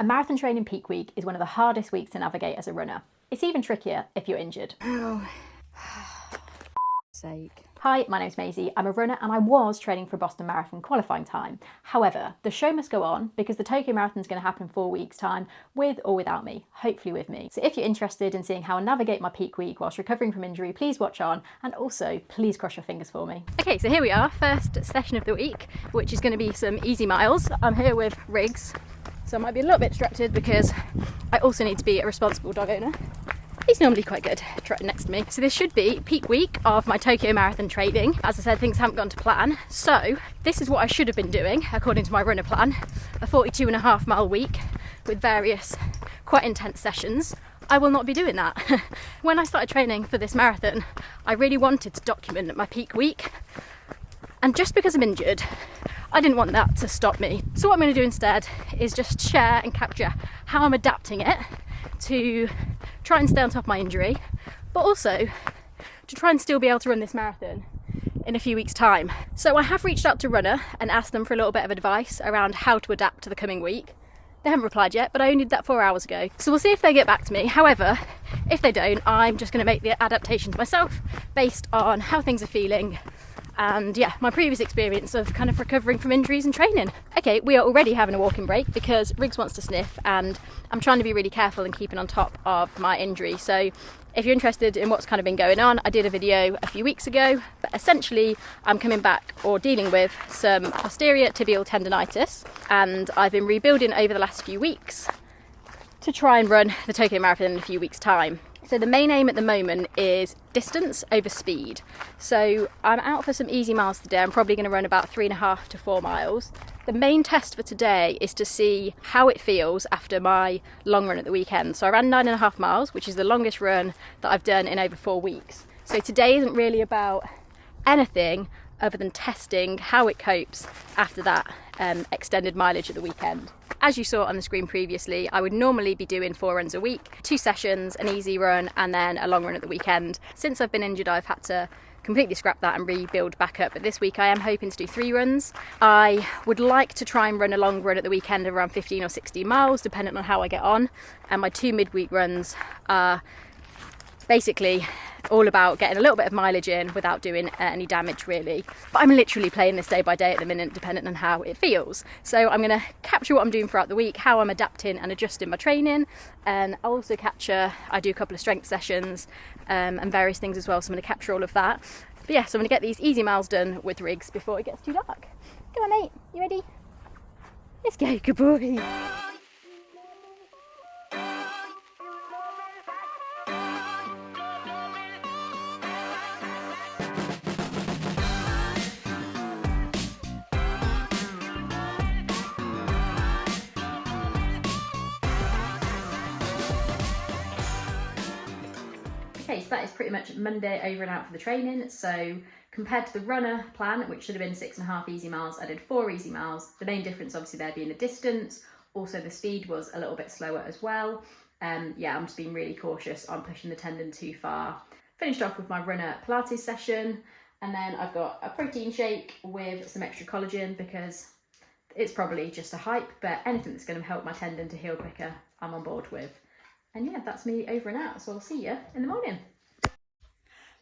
A marathon training peak week is one of the hardest weeks to navigate as a runner. It's even trickier if you're injured. Oh, sake. Hi, my name's Maisie. I'm a runner and I was training for Boston Marathon qualifying time. However, the show must go on because the Tokyo Marathon is going to happen in 4 weeks' time, with or without me, hopefully with me. So if you're interested in seeing how I navigate my peak week whilst recovering from injury, please watch on, and also please cross your fingers for me. Okay, so here we are, first session of the week, which is going to be some easy miles. I'm here with Riggs, so I might be a little bit distracted because I also need to be a responsible dog owner. He's normally quite good trotting next to me. So this should be peak week of my Tokyo Marathon training. As I said, things haven't gone to plan. So this is what I should have been doing according to my runner plan, a 42.5 mile week with various quite intense sessions. I will not be doing that. When I started training for this marathon, I really wanted to document my peak week. And just because I'm injured, I didn't want that to stop me. So what I'm going to do instead is just share and capture how I'm adapting it to try and stay on top of my injury, but also to try and still be able to run this marathon in a few weeks' time. So I have reached out to Runner and asked them for a little bit of advice around how to adapt to the coming week. They haven't replied yet, but I only did that 4 hours ago. So we'll see if they get back to me. However, if they don't, I'm just going to make the adaptations myself based on how things are feeling and yeah, my previous experience of kind of recovering from injuries and training. Okay, we are already having a walking break because Riggs wants to sniff and I'm trying to be really careful and keeping on top of my injury. So if you're interested in what's kind of been going on, I did a video a few weeks ago, but essentially I'm coming back or dealing with some posterior tibial tendonitis, and I've been rebuilding over the last few weeks to try and run the Tokyo Marathon in a few weeks' time. So the main aim at the moment is distance over speed. So I'm out for some easy miles today. I'm probably going to run about 3.5 to 4 miles. The main test for today is to see how it feels after my long run at the weekend. So I ran 9.5 miles, which is the longest run that I've done in over 4 weeks. So today isn't really about anything other than testing how it copes after that extended mileage at the weekend. As you saw on the screen previously, I would normally be doing 4 runs a week, 2 sessions, an easy run, and then a long run at the weekend. Since I've been injured, I've had to completely scrap that and rebuild back up. But this week I am hoping to do 3 runs. I would like to try and run a long run at the weekend of around 15 or 16 miles, depending on how I get on. And my 2 midweek runs are basically all about getting a little bit of mileage in without doing any damage really. But I'm literally playing this day by day at the minute, depending on how it feels. So I'm going to capture what I'm doing throughout the week, how I'm adapting and adjusting my training, and I'll also capture, I do a couple of strength sessions and various things as well, so I'm going to capture all of that. But yeah, so I'm going to get these easy miles done with Riggs before it gets too dark. Come on mate, you ready? Let's go, good boy. Okay, so that is pretty much Monday over and out for the training. So compared to the runner plan, which should have been 6.5 easy miles, I did 4 easy miles. The main difference obviously there being the distance. Also the speed was a little bit slower as well. Yeah, I'm just being really cautious on pushing the tendon too far. Finished off with my runner Pilates session, and then I've got a protein shake with some extra collagen because it's probably just a hype, but anything that's going to help my tendon to heal quicker, I'm on board with. And yeah, that's me over and out. So I'll see you in the morning.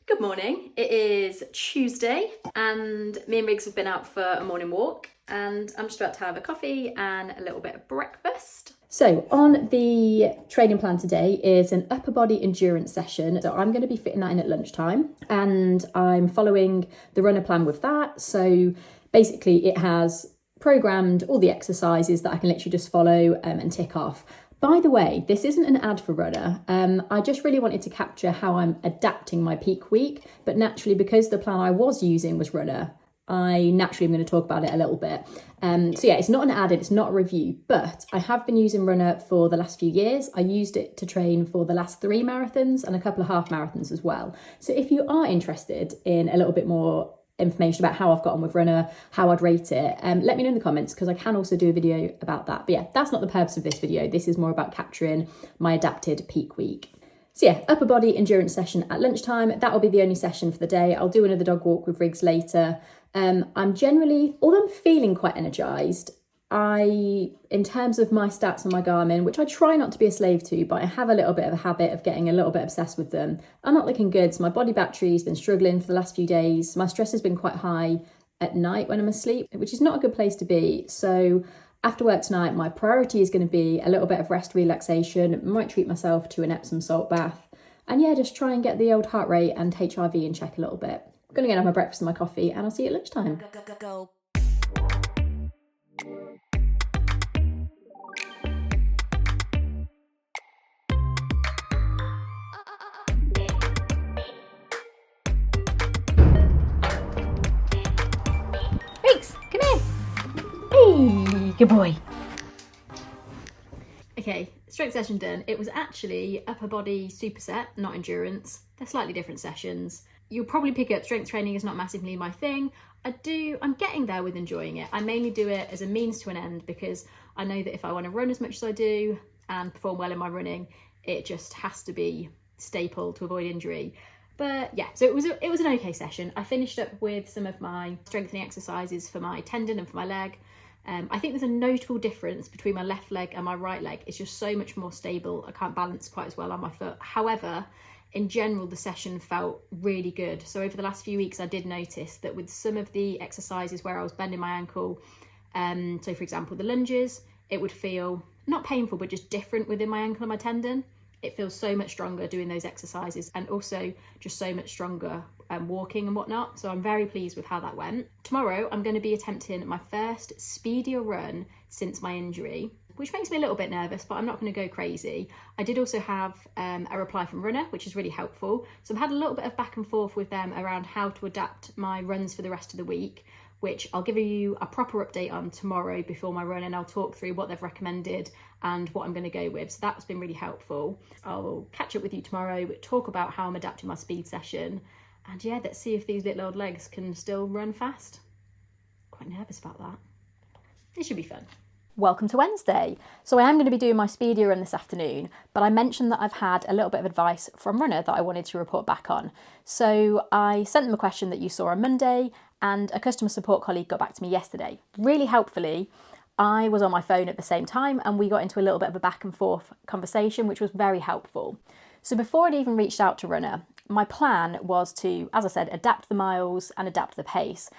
Good morning. It is Tuesday and me and Riggs have been out for a morning walk and I'm just about to have a coffee and a little bit of breakfast. So on the training plan today is an upper body endurance session. So I'm going to be fitting that in at lunchtime and I'm following the runner plan with that. So basically it has programmed all the exercises that I can literally just follow and tick off. By the way, this isn't an ad for Runner. I just really wanted to capture how I'm adapting my peak week, but naturally because the plan I was using was Runner, I naturally am going to talk about it a little bit. So yeah, it's not an ad, it's not a review, but I have been using Runner for the last few years. I used it to train for the last 3 marathons and a couple of half marathons as well. So if you are interested in a little bit more information about how I've got on with Runner, how I'd rate it, let me know in the comments because I can also do a video about that. But yeah, that's not the purpose of this video. This is more about capturing my adapted peak week. So yeah, upper body endurance session at lunchtime. That will be the only session for the day. I'll do another dog walk with Riggs later. I'm generally, although I'm feeling quite energised, in terms of my stats on my Garmin, which I try not to be a slave to, but I have a little bit of a habit of getting a little bit obsessed with them, are not looking good. So my body battery's been struggling for the last few days. My stress has been quite high at night when I'm asleep, which is not a good place to be. So after work tonight, my priority is going to be a little bit of rest, relaxation, might treat myself to an Epsom salt bath, and yeah, just try and get the old heart rate and HRV in check a little bit. I'm going to go and have my breakfast and my coffee, and I'll see you at lunchtime. Go. Reeks, come here. Hey, good boy. Okay, strength session done. It was actually upper body superset, not endurance. They're slightly different sessions. You'll probably pick up strength training is not massively my thing. I'm getting there with enjoying it. I mainly do it as a means to an end because I know that if I want to run as much as I do and perform well in my running, it just has to be staple to avoid injury. But yeah, so it was an okay session. I finished up with some of my strengthening exercises for my tendon and for my leg. I think there's a notable difference between my left leg and my right leg. It's just so much more stable. I can't balance quite as well on my foot. However, in general, the session felt really good. So over the last few weeks, I did notice that with some of the exercises where I was bending my ankle, so for example, the lunges, it would feel not painful, but just different within my ankle and my tendon. It feels so much stronger doing those exercises, and also just so much stronger walking and whatnot. So I'm very pleased with how that went. Tomorrow, I'm going to be attempting my first speedier run since my injury, which makes me a little bit nervous, but I'm not going to go crazy. I did also have a reply from RUNNA, which is really helpful. So I've had a little bit of back and forth with them around how to adapt my runs for the rest of the week, which I'll give you a proper update on tomorrow before my run, and I'll talk through what they've recommended and what I'm going to go with. So that's been really helpful. I'll catch up with you tomorrow, talk about how I'm adapting my speed session, and yeah, let's see if these little old legs can still run fast. Quite nervous about that. It should be fun. Welcome to Wednesday. So I am going to be doing my speedier run this afternoon, but I mentioned that I've had a little bit of advice from RUNNA that I wanted to report back on. So I sent them a question that you saw on Monday, and a customer support colleague got back to me yesterday. Really helpfully, I was on my phone at the same time and we got into a little bit of a back and forth conversation, which was very helpful. So before I'd even reached out to RUNNA, my plan was to, as I said, adapt the miles and adapt the pace.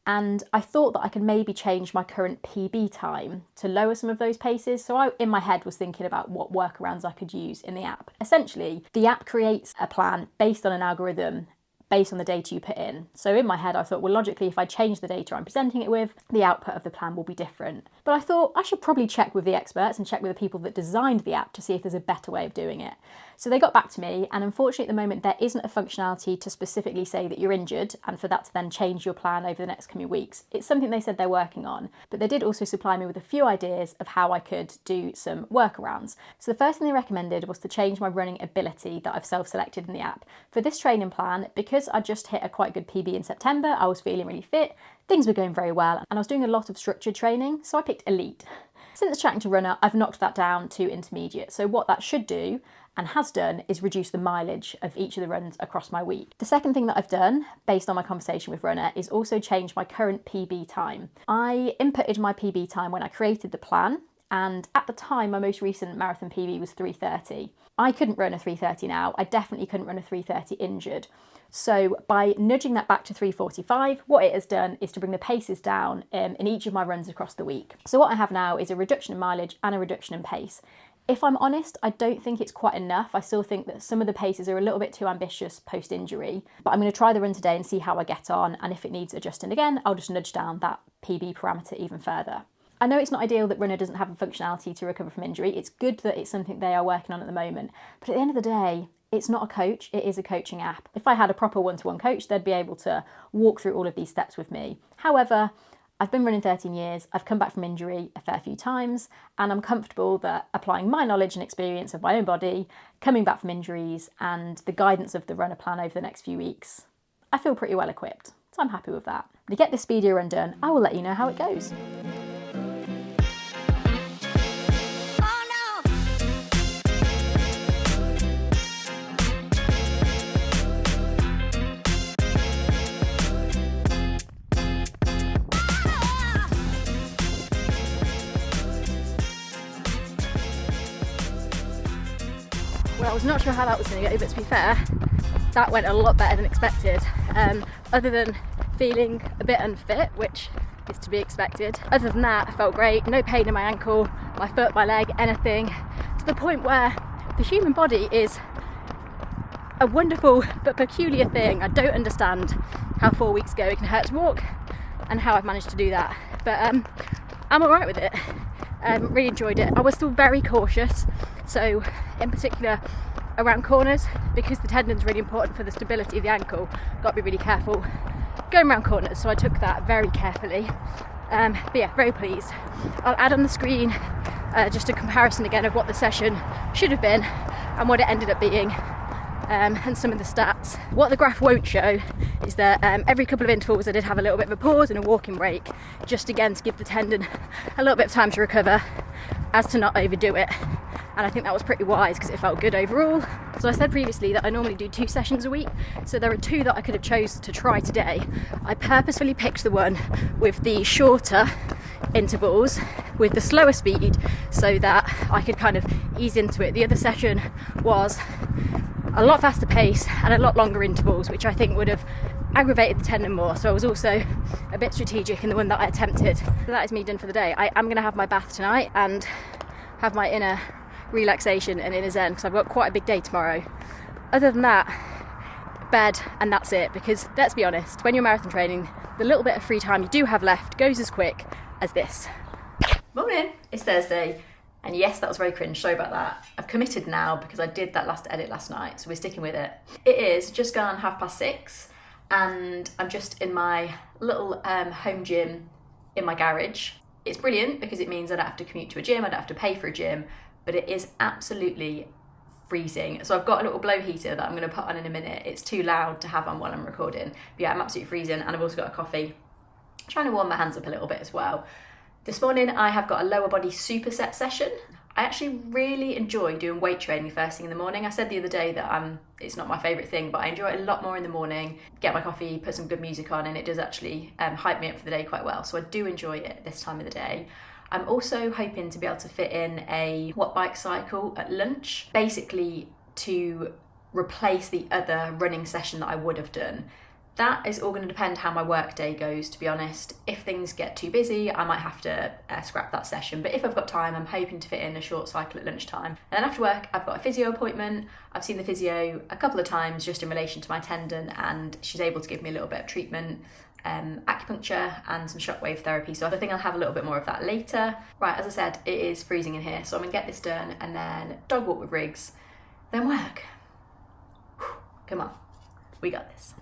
And I thought that I could maybe change my current PB time to lower some of those paces. So I, in my head, was thinking about what workarounds I could use in the app. Essentially, the app creates a plan based on an algorithm based on the data you put in. So in my head, I thought, well, logically, if I change the data I'm presenting it with, the output of the plan will be different. But I thought I should probably check with the experts and check with the people that designed the app to see if there's a better way of doing it. So they got back to me, and unfortunately at the moment there isn't a functionality to specifically say that you're injured and for that to then change your plan over the next coming weeks. It's something they said they're working on, but they did also supply me with a few ideas of how I could do some workarounds. So the first thing they recommended was to change my running ability that I've self-selected in the app. For this training plan, because I just hit a quite good PB in September, I was feeling really fit, things were going very well, and I was doing a lot of structured training, so I picked Elite. Since chatting to RUNNA, I've knocked that down to Intermediate, so what that should do and has done is reduce the mileage of each of the runs across my week. The second thing that I've done, based on my conversation with RUNNA, is also change my current PB time. I inputted my PB time when I created the plan, and at the time my most recent marathon PB was 3:30. I couldn't run a 3:30 now, I definitely couldn't run a 3:30 injured. So by nudging that back to 3:45, what it has done is to bring the paces down in each of my runs across the week. So what I have now is a reduction in mileage and a reduction in pace. If I'm honest, I don't think it's quite enough. I still think that some of the paces are a little bit too ambitious post-injury, but I'm going to try the run today and see how I get on, and if it needs adjusting again, I'll just nudge down that PB parameter even further. I know it's not ideal that RUNNA doesn't have a functionality to recover from injury. It's good that it's something they are working on at the moment, but at the end of the day, it's not a coach, it is a coaching app. If I had a proper one-to-one coach, they'd be able to walk through all of these steps with me. However, I've been running 13 years, I've come back from injury a fair few times, and I'm comfortable that applying my knowledge and experience of my own body, coming back from injuries, and the guidance of the RUNNA plan over the next few weeks, I feel pretty well equipped. So I'm happy with that. To get this speedier run done, I will let you know how it goes. Well, I was not sure how that was going to go, but to be fair, that went a lot better than expected. Other than feeling a bit unfit, which is to be expected. Other than that, I felt great. No pain in my ankle, my foot, my leg, anything. To the point where the human body is a wonderful but peculiar thing. I don't understand how 4 weeks ago it can hurt to walk and how I've managed to do that. But I'm alright with it. Really enjoyed it. I was still very cautious, so in particular around corners, because the tendon's really important for the stability of the ankle. Got to be really careful going around corners, so I took that very carefully. But yeah, very pleased. I'll add on the screen just a comparison again of what the session should have been and what it ended up being, and some of the stats. What the graph won't show is that every couple of intervals I did have a little bit of a pause and a walking break, just again to give the tendon a little bit of time to recover, as to not overdo it. And I think that was pretty wise because it felt good overall. So I said previously that I normally do 2 sessions a week, so there are 2 that I could have chosen to try today. I purposefully picked the one with the shorter intervals with the slower speed so that I could kind of ease into it. The other session was a lot faster pace and a lot longer intervals, which I think would have aggravated the tendon more. So I was also a bit strategic in the one that I attempted. So that is me done for the day. I am going to have my bath tonight and have my inner relaxation and inner zen, because I've got quite a big day tomorrow. Other than that, bed, and that's it. Because let's be honest, when you're marathon training, the little bit of free time you do have left goes as quick as this. Morning, it's Thursday. And yes, that was very cringe, sorry about that. I've committed now because I did that last edit last night, so we're sticking with it. It is just gone 6:30 and I'm just in my little home gym in my garage. It's brilliant because it means I don't have to commute to a gym, I don't have to pay for a gym, but it is absolutely freezing. So I've got a little blow heater that I'm gonna put on in a minute. It's too loud to have on while I'm recording. But yeah, I'm absolutely freezing, and I've also got a coffee. I'm trying to warm my hands up a little bit as well. This morning I have got a lower body superset session. I actually really enjoy doing weight training first thing in the morning. I said the other day that it's not my favourite thing, but I enjoy it a lot more in the morning. Get my coffee, put some good music on, and it does actually hype me up for the day quite well. So I do enjoy it this time of the day. I'm also hoping to be able to fit in a watt bike cycle at lunch, basically to replace the other running session that I would have done. That is all going to depend how my work day goes, to be honest. If things get too busy, I might have to scrap that session. But if I've got time, I'm hoping to fit in a short cycle at lunchtime. And then after work, I've got a physio appointment. I've seen the physio a couple of times just in relation to my tendon, and she's able to give me a little bit of treatment, acupuncture and some shockwave therapy. So I think I'll have a little bit more of that later. Right, as I said, it is freezing in here, so I'm gonna get this done and then dog walk with Riggs, then work. Whew, come on, we got this.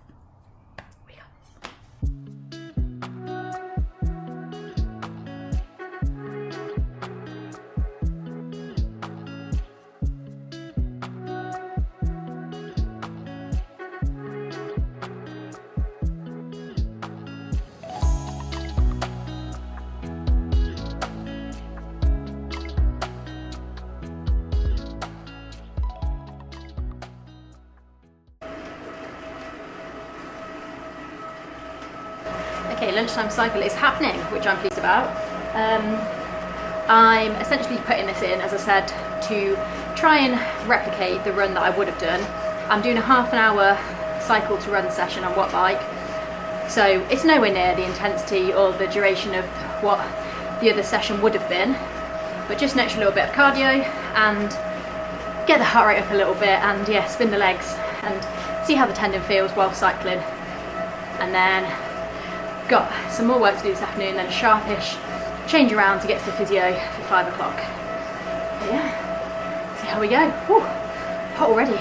Okay, lunchtime cycle is happening, which I'm pleased about. I'm essentially putting this in, as I said, to try and replicate the run that I would have done. I'm doing a half an hour cycle to run session on watt bike, so it's nowhere near the intensity or the duration of what the other session would have been, but just an extra little bit of cardio and get the heart rate up a little bit, and yeah, spin the legs and see how the tendon feels while cycling. And then got some more work to do this afternoon, then a sharpish change around to get to the physio for 5 o'clock. But yeah, see how we go. Whew, hot already.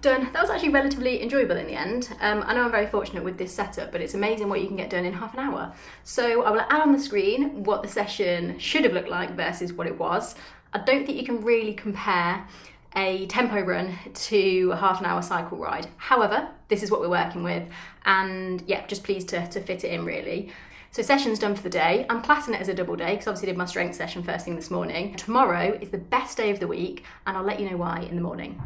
Done. That was actually relatively enjoyable in the end. I know I'm very fortunate with this setup, but it's amazing what you can get done in half an hour. So I will add on the screen what the session should have looked like versus what it was. I don't think you can really compare a tempo run to a half an hour cycle ride. However, this is what we're working with, and yeah, just pleased to fit it in really. So session's done for the day. I'm classing it as a double day because obviously I did my strength session first thing this morning. Tomorrow is the best day of the week and I'll let you know why in the morning.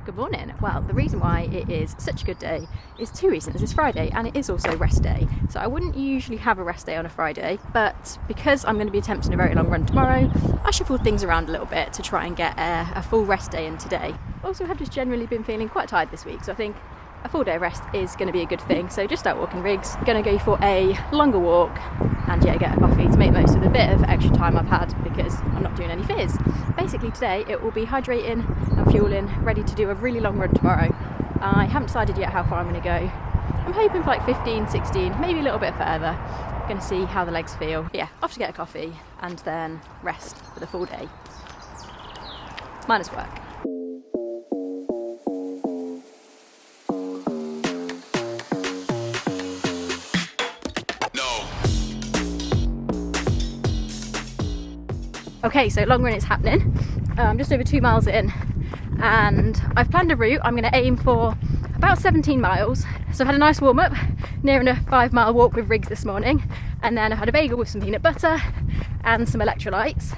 Good morning. Well, the reason why it is such a good day is two reasons. It's Friday and it is also rest day. So I wouldn't usually have a rest day on a Friday, but because I'm going to be attempting a very long run tomorrow, I shuffled things around a little bit to try and get a full rest day in today. Also, have just generally been feeling quite tired this week, so I think a full day of rest is going to be a good thing. So just out walking rigs, going to go for a longer walk and yeah, get a coffee to make most of the bit of extra time I've had because I'm not doing any fizz. Basically today it will be hydrating and fueling, ready to do a really long run tomorrow. I haven't decided yet how far I'm going to go. I'm hoping for like 15, 16, maybe a little bit further. Going to see how the legs feel. But yeah, off to get a coffee and then rest for the full day. Minus work. Okay, so long run is happening. I'm just over 2 miles in and I've planned a route. I'm going to aim for about 17 miles. So I've had a nice warm up, near enough 5 mile walk with rigs this morning, and then I've had a bagel with some peanut butter and some electrolytes.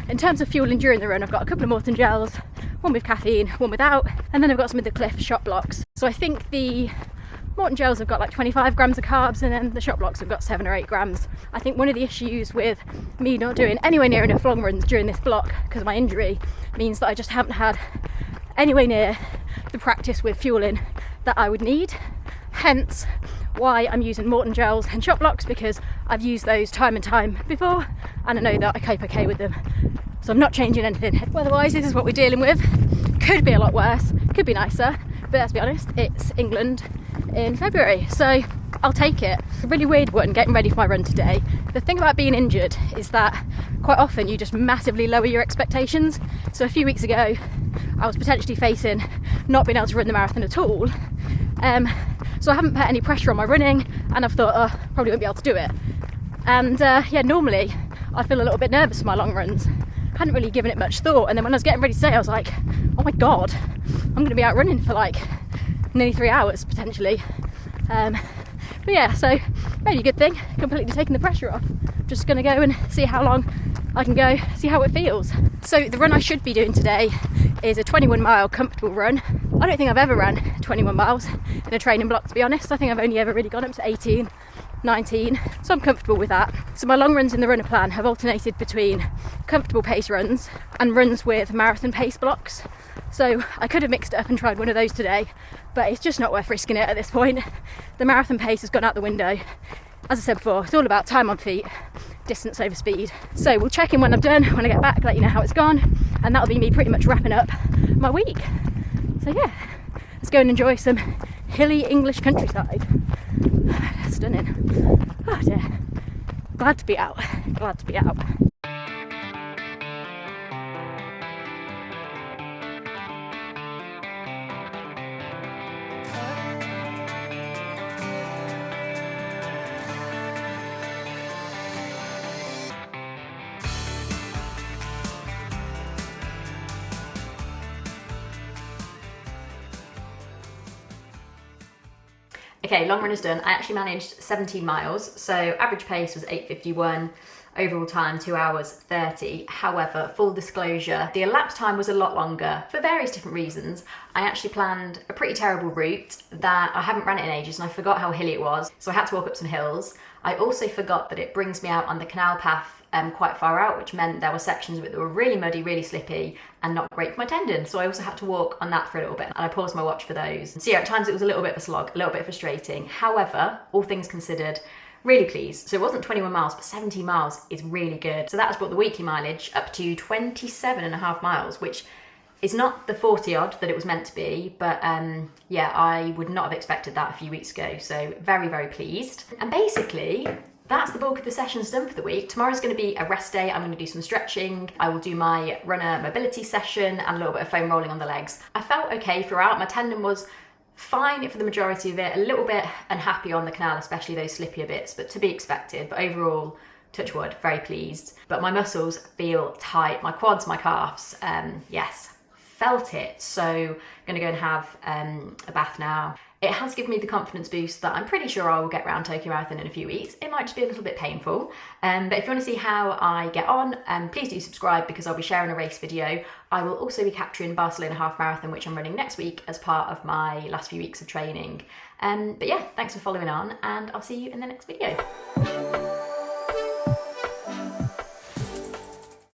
In terms of fueling during the run, I've got a couple of Morton gels, one with caffeine, one without, and then I've got some of the Cliff shot blocks. So I think the Morton gels have got like 25 grams of carbs and then the shot blocks have got 7 or 8 grams. I think one of the issues with me not doing anywhere near enough long runs during this block because of my injury means that I just haven't had anywhere near the practice with fueling that I would need. Hence why I'm using Morton gels and shot blocks, because I've used those time and time before and I know that I cope okay with them. So I'm not changing anything. Otherwise, this is what we're dealing with. Could be a lot worse, could be nicer, but let's be honest, it's England in February, so I'll take it. A really weird one getting ready for my run today. The thing about being injured is that quite often you just massively lower your expectations. So a few weeks ago I was potentially facing not being able to run the marathon at all, so I haven't put any pressure on my running and I've thought, oh, probably won't be able to do it. And yeah, normally I feel a little bit nervous for my long runs. Hadn't really given it much thought, and then when I was getting ready today I was like, oh my god, I'm going to be out running for like nearly 3 hours potentially. But yeah, so maybe a good thing, completely taking the pressure off. Just going to go and see how long I can go, see how it feels. So the run I should be doing today is a 21 mile comfortable run. I don't think I've ever run 21 miles in a training block, to be honest. I think I've only ever really gone up to 18, 19, so I'm comfortable with that. So my long runs in the runner plan have alternated between comfortable pace runs and runs with marathon pace blocks. So I could have mixed it up and tried one of those today, but it's just not worth risking it at this point. The marathon pace has gone out the window. As I said before, it's all about time on feet, distance over speed. So we'll check in when I'm done, when I get back, let you know how it's gone, and that'll be me pretty much wrapping up my week. So yeah, let's go and enjoy some hilly English countryside. Stunning. Oh dear. Glad to be out. Glad to be out. Okay, long run is done. I actually managed 17 miles, so average pace was 8:51, overall time 2 hours 30. However, full disclosure, the elapsed time was a lot longer for various different reasons. I actually planned a pretty terrible route that I haven't run it in ages and I forgot how hilly it was, so I had to walk up some hills. I also forgot that it brings me out on the canal path quite far out, which meant there were sections of it that were really muddy, really slippy, and not great for my tendon. So I also had to walk on that for a little bit, and I paused my watch for those. So yeah, at times it was a little bit of a slog, a little bit frustrating. However, all things considered, really pleased. So it wasn't 21 miles, but 17 miles is really good. So that has brought the weekly mileage up to 27.5 miles, which is not the 40 odd that it was meant to be, but yeah, I would not have expected that a few weeks ago. So very, very pleased. And basically, that's the bulk of the sessions done for the week. Tomorrow's going to be a rest day. I'm going to do some stretching. I will do my runner mobility session and a little bit of foam rolling on the legs. I felt okay throughout. My tendon was fine for the majority of it, a little bit unhappy on the canal, especially those slippier bits, but to be expected. But overall, touch wood, very pleased. But my muscles feel tight. My quads, my calves, yes, felt it. So I'm gonna go and have a bath now. It has given me the confidence boost that I'm pretty sure I will get around Tokyo Marathon in a few weeks. It might just be a little bit painful. But if you want to see how I get on, please do subscribe, because I'll be sharing a race video. I will also be capturing Barcelona Half Marathon, which I'm running next week as part of my last few weeks of training. But yeah, thanks for following on, and I'll see you in the next video.